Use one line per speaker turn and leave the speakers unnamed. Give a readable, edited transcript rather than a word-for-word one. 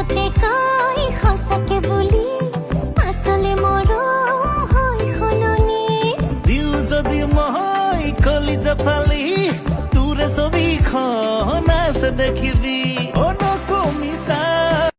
মনতে কয় সঁচাকে বুলি আচলে মৰম হৈ সলনি
দিও যদি মই কলিজা ফালি তোৰে ছবিখন আছে দেখিবি